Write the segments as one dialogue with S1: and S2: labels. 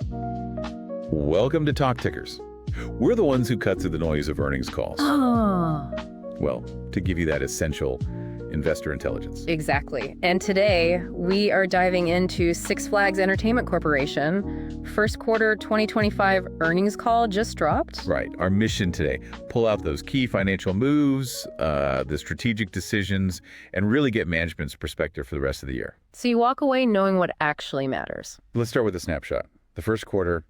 S1: Welcome to Talk Tickers. We're the ones who cut through the noise of earnings calls.
S2: Oh,
S1: Well, to give you that essential investor intelligence.
S2: exactly. And today we are diving into Six Flags Entertainment Corporation. First quarter 2025 earnings call just dropped.
S1: Right. Our mission today, pull out those key financial moves, the strategic decisions, and really get management's perspective for the rest of the year.
S2: So you walk away knowing what actually matters.
S1: Let's start with a snapshot. The first quarter,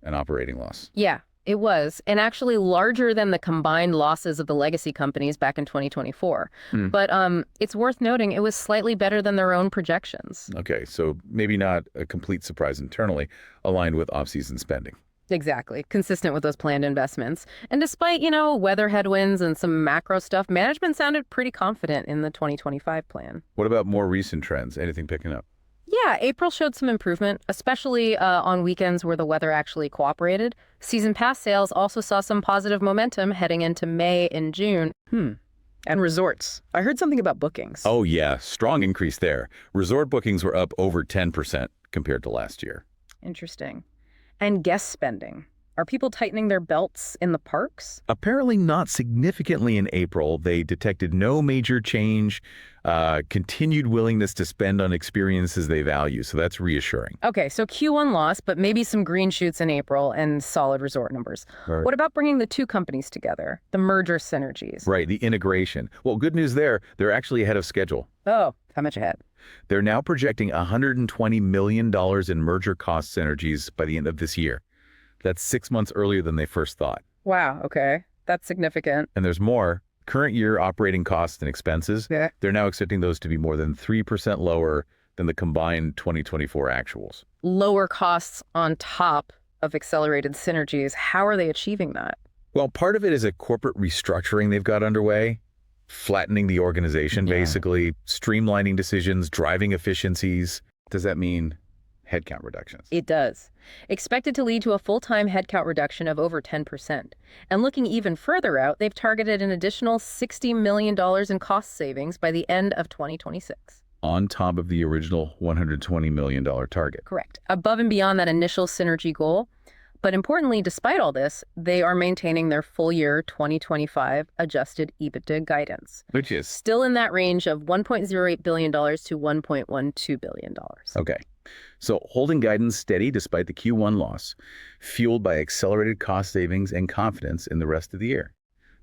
S1: an operating loss.
S2: Yeah, it was, and actually larger than the combined losses of the legacy companies back in 2024. But it's worth noting it was slightly better than their own projections.
S1: Okay, so maybe not a complete surprise internally, aligned with off-season spending.
S2: Exactly, consistent with those planned investments. And despite, weather headwinds and some macro stuff, management sounded pretty confident in the 2025 plan.
S1: What about more recent trends? Anything picking up?
S2: Yeah, April showed some improvement, especially on weekends where the weather actually cooperated. Season pass sales also saw some positive momentum heading into May and June.
S3: And resorts. I heard something about bookings.
S1: Oh yeah, strong increase there. Resort bookings were up over 10% compared to last year.
S2: Interesting. And guest spending. Are people tightening their belts in the parks?
S1: Apparently not significantly in April. They detected no major change, continued willingness to spend on experiences they value, so that's reassuring.
S2: Okay, so Q1 loss, but maybe some green shoots in April and solid resort numbers.
S1: Right.
S2: What about bringing the two companies together? The merger synergies.
S1: Right, the integration. Well, good news there, they're actually ahead of schedule.
S2: Oh, how much ahead?
S1: They're now projecting $120 million in merger cost synergies by the end of this year. That's 6 months earlier than they first thought.
S2: Wow, okay. That's significant.
S1: And there's more. Current year operating costs and expenses,
S2: Yeah.
S1: they're now expecting those to be more than 3% lower than the combined 2024 actuals.
S2: Lower costs on top of accelerated synergies. How are they achieving that?
S1: Well, part of it is a corporate restructuring they've got underway, flattening the organization, basically, streamlining decisions, driving efficiencies. Does that mean headcount reductions?
S2: It does. Expected to lead to a full-time headcount reduction of over 10%. And looking even further out, they've targeted an additional $60 million in cost savings by the end of 2026.
S1: On top of the original $120 million target.
S2: Correct. Above and beyond that initial synergy goal. But importantly, despite all this, they are maintaining their full year 2025 adjusted EBITDA guidance.
S1: Which is?
S2: Still in that range of $1.08 billion to $1.12 billion.
S1: Okay. So holding guidance steady despite the Q1 loss, fueled by accelerated cost savings and confidence in the rest of the year.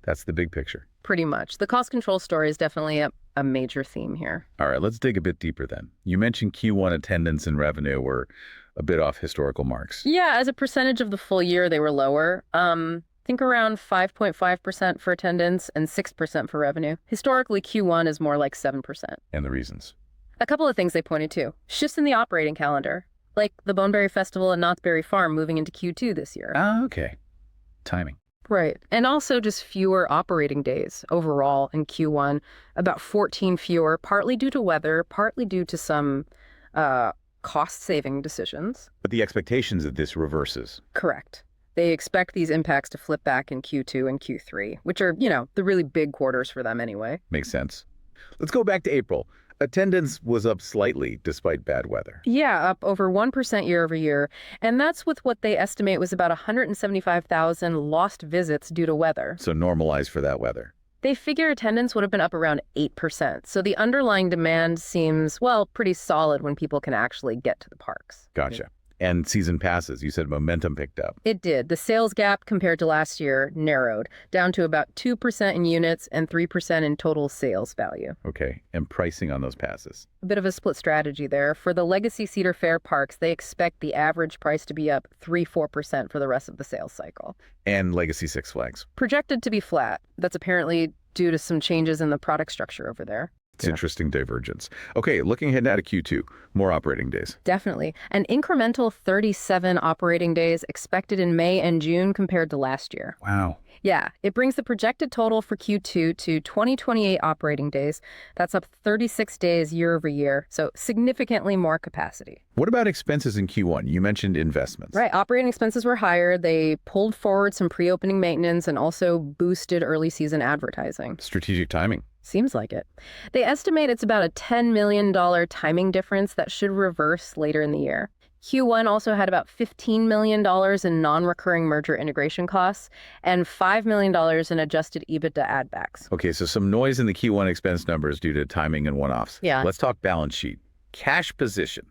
S1: That's the big picture.
S2: Pretty much. The cost control story is definitely a major theme here.
S1: All right, let's dig a bit deeper then. You mentioned Q1 attendance and revenue were a bit off historical marks.
S2: Yeah, as a percentage of the full year, they were lower. Think around 5.5% for attendance and 6% for revenue. Historically, Q1 is more like 7%.
S1: And the reasons.
S2: A couple of things they pointed to. Shifts in the operating calendar, like the Boneberry Festival at Knott's Berry Farm moving into Q2 this year.
S1: Ah, okay. Timing.
S2: Right. And also just fewer operating days overall in Q1, about 14 fewer, partly due to weather, partly due to some cost-saving decisions.
S1: But the expectations that this reverses.
S2: Correct. They expect these impacts to flip back in Q2 and Q3, which are, the really big quarters for them anyway.
S1: Makes sense. Let's go back to April. Attendance was up slightly despite bad weather.
S2: Yeah, up over 1% year over year. And that's with what they estimate was about 175,000 lost visits due to weather.
S1: So normalized for that weather.
S2: They figure attendance would have been up around 8%. So the underlying demand seems, pretty solid when people can actually get to the parks.
S1: Gotcha. And season passes, you said momentum picked up.
S2: It did. The sales gap compared to last year narrowed down to about 2% in units and 3% in total sales value.
S1: Okay. And pricing on those passes.
S2: A bit of a split strategy there. For the legacy Cedar Fair parks, they expect the average price to be up 3-4% for the rest of the sales cycle.
S1: And legacy Six Flags.
S2: Projected to be flat. That's apparently due to some changes in the product structure over there.
S1: It's interesting divergence. Okay, looking ahead now to Q2, more operating days.
S2: Definitely. An incremental 37 operating days expected in May and June compared to last year.
S1: Wow.
S2: Yeah, it brings the projected total for Q2 to 2028 operating days. That's up 36 days year over year, so significantly more capacity.
S1: What about expenses in Q1? You mentioned investments.
S2: Right, operating expenses were higher. They pulled forward some pre-opening maintenance and also boosted early season advertising.
S1: Strategic timing.
S2: Seems like it. They estimate it's about a $10 million timing difference that should reverse later in the year. Q1 also had about $15 million in non-recurring merger integration costs and $5 million in adjusted EBITDA add-backs.
S1: Okay, so some noise in the Q1 expense numbers due to timing and one-offs.
S2: Yeah.
S1: Let's talk balance sheet. Cash position.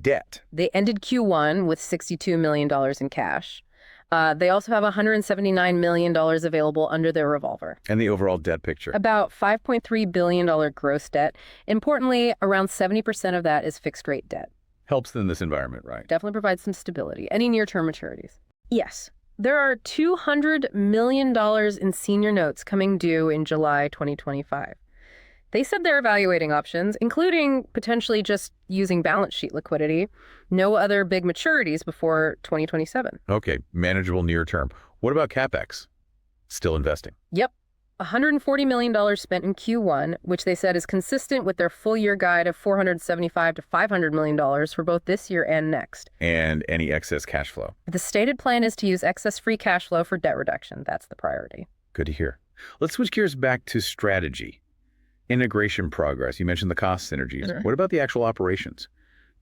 S1: Debt.
S2: They ended Q1 with $62 million in cash. They also have $179 million available under their revolver.
S1: And the overall debt picture.
S2: About $5.3 billion gross debt. Importantly, around 70% of that is fixed rate debt.
S1: Helps in this environment, right?
S2: Definitely provides some stability. Any near-term maturities? Yes. There are $200 million in senior notes coming due in July 2025. They said they're evaluating options, including potentially just using balance sheet liquidity. No other big maturities before 2027.
S1: Okay, manageable near term. What about CapEx? Still investing.
S2: Yep. $140 million spent in Q1, which they said is consistent with their full-year guide of $475 to $500 million for both this year and next.
S1: And any excess cash flow.
S2: The stated plan is to use excess free cash flow for debt reduction. That's the priority.
S1: Good to hear. Let's switch gears back to strategy. Integration progress. You mentioned the cost synergies. What about the actual operations?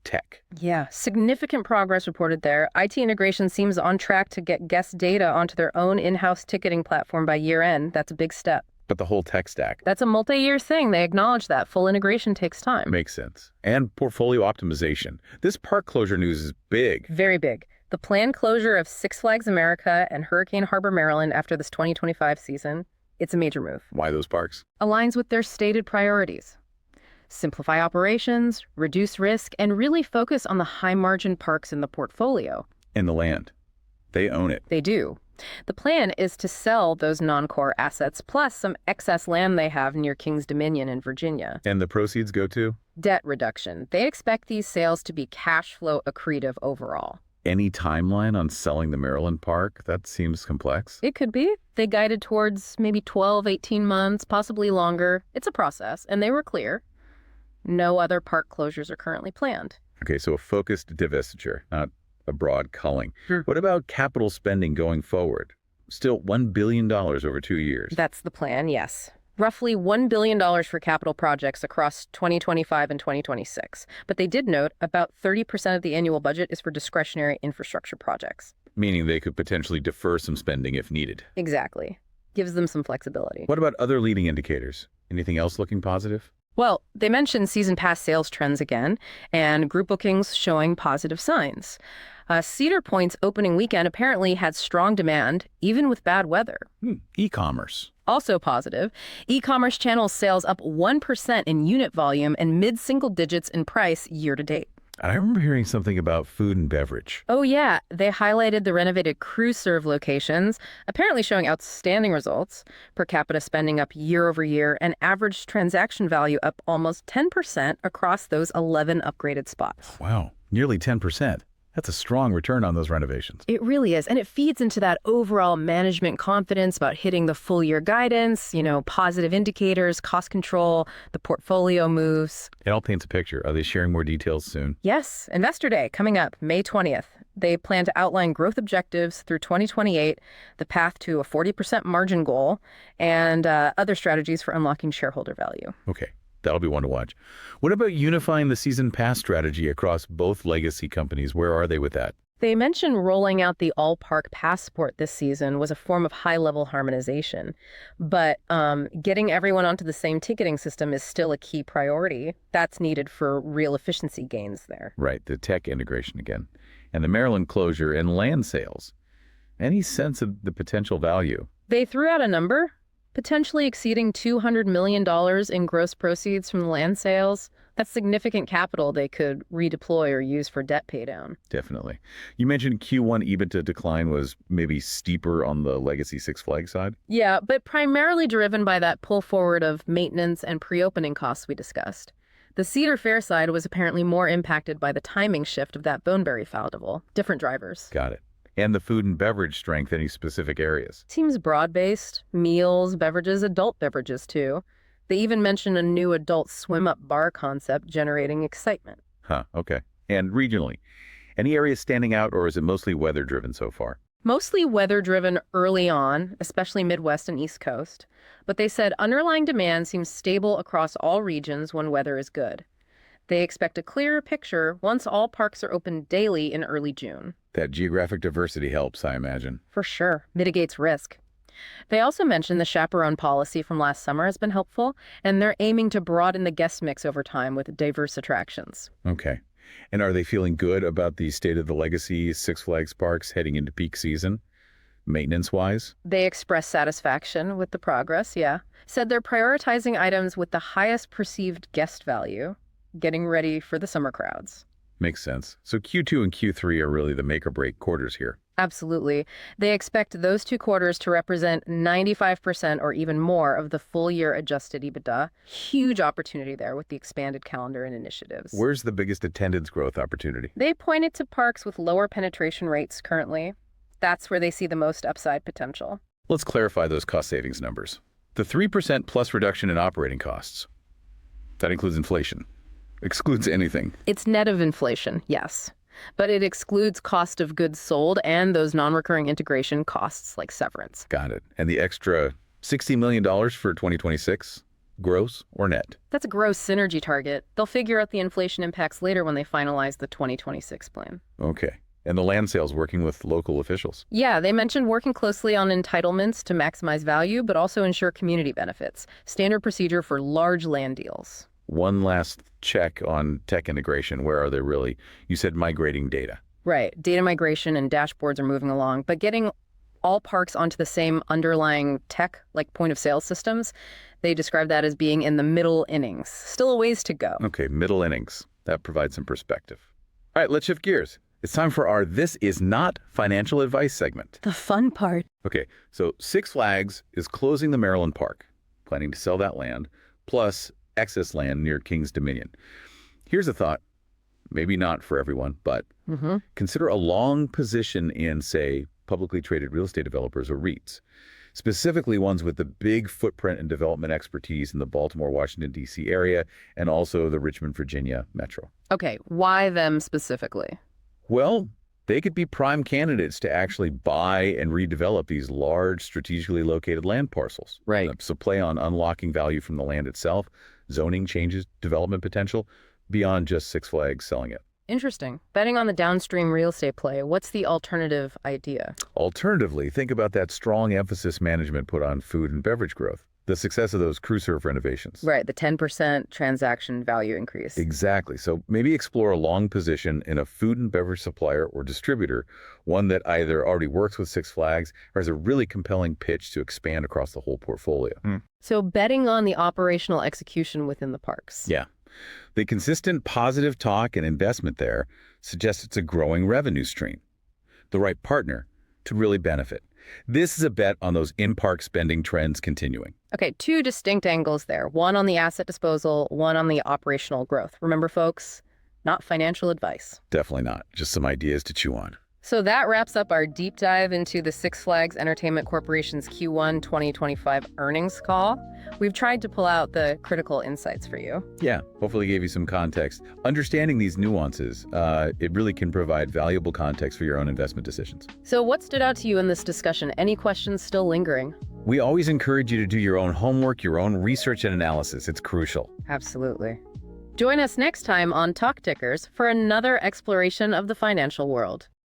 S1: Tech.
S2: Yeah, significant progress reported there. IT integration seems on track to get guest data onto their own in-house ticketing platform by year end. That's a big step.
S1: But the whole tech stack.
S2: That's a multi-year thing. They acknowledge that. Full integration takes time.
S1: Makes sense. And portfolio optimization. This park closure news is big.
S2: Very big. The planned closure of Six Flags America and Hurricane Harbor, Maryland after this 2025 season. It's a major move.
S1: Why those parks?
S2: Aligns with their stated priorities. Simplify operations, reduce risk, and really focus on the high-margin parks in the portfolio.
S1: And the land. They own it.
S2: They do. The plan is to sell those non-core assets plus some excess land they have near King's Dominion in Virginia.
S1: And the proceeds go to?
S2: Debt reduction. They expect these sales to be cash flow accretive overall.
S1: Any timeline on selling the Maryland park? That seems complex.
S2: It could be. They guided towards maybe 12, 18 months, possibly longer. It's a process, and they were clear. No other park closures are currently planned.
S1: Okay, so a focused divestiture, not a broad culling.
S2: Sure.
S1: What about capital spending going forward? Still $1 billion over 2 years.
S2: That's the plan, yes. Roughly $1 billion for capital projects across 2025 and 2026. But they did note about 30% of the annual budget is for discretionary infrastructure projects.
S1: Meaning they could potentially defer some spending if needed.
S2: Exactly. Gives them some flexibility.
S1: What about other leading indicators? Anything else looking positive?
S2: Well, they mentioned season pass sales trends again, and group bookings showing positive signs. Cedar Point's opening weekend apparently had strong demand, even with bad weather.
S1: E-commerce.
S2: Also positive, e-commerce channel sales up 1% in unit volume and mid-single digits in price year to date.
S1: I remember hearing something about food and beverage.
S2: Oh yeah, they highlighted the renovated cruise serve locations, apparently showing outstanding results. Per capita spending up year over year and average transaction value up almost 10% across those 11 upgraded spots.
S1: Wow, nearly 10%. That's a strong return on those renovations.
S2: It really is. And it feeds into that overall management confidence about hitting the full year guidance, positive indicators, cost control, the portfolio moves.
S1: It all paints a picture. Are they sharing more details soon?
S2: Yes. Investor Day coming up May 20th. They plan to outline growth objectives through 2028, the path to a 40% margin goal, and other strategies for unlocking shareholder value.
S1: Okay. That'll be one to watch. What about unifying the season pass strategy across both legacy companies? Where are they with that?
S2: They mentioned rolling out the all-park passport this season was a form of high-level harmonization. But getting everyone onto the same ticketing system is still a key priority. That's needed for real efficiency gains there.
S1: Right, the tech integration again. And the Maryland closure and land sales. Any sense of the potential value?
S2: They threw out a number, potentially exceeding $200 million in gross proceeds from the land sales. That's significant capital they could redeploy or use for debt paydown.
S1: Definitely. You mentioned Q1 EBITDA decline was maybe steeper on the legacy Six Flags side?
S2: Yeah, but primarily driven by that pull forward of maintenance and pre-opening costs we discussed. The Cedar Fair side was apparently more impacted by the timing shift of that Boneberry Festival. Different drivers.
S1: Got it. And the food and beverage strength, any specific areas?
S2: Seems broad-based. Meals, beverages, adult beverages too. They even mentioned a new adult swim-up bar concept generating excitement.
S1: Huh, okay. And regionally, any areas standing out, or is it mostly weather-driven so far?
S2: Mostly weather-driven early on, especially Midwest and East Coast. But they said underlying demand seems stable across all regions when weather is good. They expect a clearer picture once all parks are open daily in early June.
S1: That geographic diversity helps, I imagine.
S2: For sure, mitigates risk. They also mentioned the chaperone policy from last summer has been helpful, and they're aiming to broaden the guest mix over time with diverse attractions.
S1: Okay. And are they feeling good about the state of the legacy Six Flags parks heading into peak season, maintenance-wise?
S2: They expressed satisfaction with the progress, yeah. Said they're prioritizing items with the highest perceived guest value, getting ready for the summer crowds.
S1: Makes sense. So Q2 and Q3 are really the make-or-break quarters here.
S2: Absolutely. They expect those 2 quarters to represent 95% or even more of the full-year adjusted EBITDA. Huge opportunity there with the expanded calendar and initiatives.
S1: Where's the biggest attendance growth opportunity?
S2: They pointed to parks with lower penetration rates currently. That's where they see the most upside potential.
S1: Let's clarify those cost savings numbers. The 3% plus reduction in operating costs. That includes inflation. Excludes anything.
S2: It's net of inflation, yes. But it excludes cost of goods sold and those non-recurring integration costs like severance.
S1: Got it. And the extra $60 million for 2026, gross or net?
S2: That's a gross synergy target. They'll figure out the inflation impacts later when they finalize the 2026 plan.
S1: Okay. And the land sales working with local officials?
S2: Yeah, they mentioned working closely on entitlements to maximize value, but also ensure community benefits. Standard procedure for large land deals.
S1: One last check on tech integration. Where are they really? You said migrating data.
S2: Right. Data migration and dashboards are moving along, but getting all parks onto the same underlying tech, like point of sale systems, they describe that as being in the middle innings. Still a ways to go.
S1: Okay, middle innings. That provides some perspective. All right, let's shift gears. It's time for our This Is Not Financial Advice segment.
S2: The fun part.
S1: Okay, so Six Flags is closing the Maryland Park, planning to sell that land, plus excess land near King's Dominion. Here's a thought, maybe not for everyone, but consider a long position in, say, publicly traded real estate developers or REITs, specifically ones with the big footprint and development expertise in the Baltimore, Washington, D.C. area, and also the Richmond, Virginia metro.
S2: Okay, why them specifically?
S1: Well, they could be prime candidates to actually buy and redevelop these large, strategically located land parcels.
S3: Right.
S1: So play on unlocking value from the land itself, zoning changes, development potential, beyond just Six Flags selling it.
S2: Interesting. Betting on the downstream real estate play, what's the alternative idea?
S1: Alternatively, think about that strong emphasis management put on food and beverage growth, the success of those crew serve renovations.
S2: Right, the 10% transaction value increase.
S1: Exactly. So maybe explore a long position in a food and beverage supplier or distributor, one that either already works with Six Flags or has a really compelling pitch to expand across the whole portfolio.
S2: So betting on the operational execution within the parks.
S1: Yeah. The consistent positive talk and investment there suggests it's a growing revenue stream. The right partner to really benefit. This is a bet on those in-park spending trends continuing.
S2: Okay, 2 distinct angles there. One on the asset disposal, one on the operational growth. Remember, folks, not financial advice.
S1: Definitely not. Just some ideas to chew on.
S2: So that wraps up our deep dive into the Six Flags Entertainment Corporation's Q1 2025 earnings call. We've tried to pull out the critical insights for you.
S1: Yeah, hopefully gave you some context. Understanding these nuances, it really can provide valuable context for your own investment decisions.
S2: So what stood out to you in this discussion? Any questions still lingering?
S1: We always encourage you to do your own homework, your own research and analysis. It's crucial.
S2: Absolutely. Join us next time on Talk Tickers for another exploration of the financial world.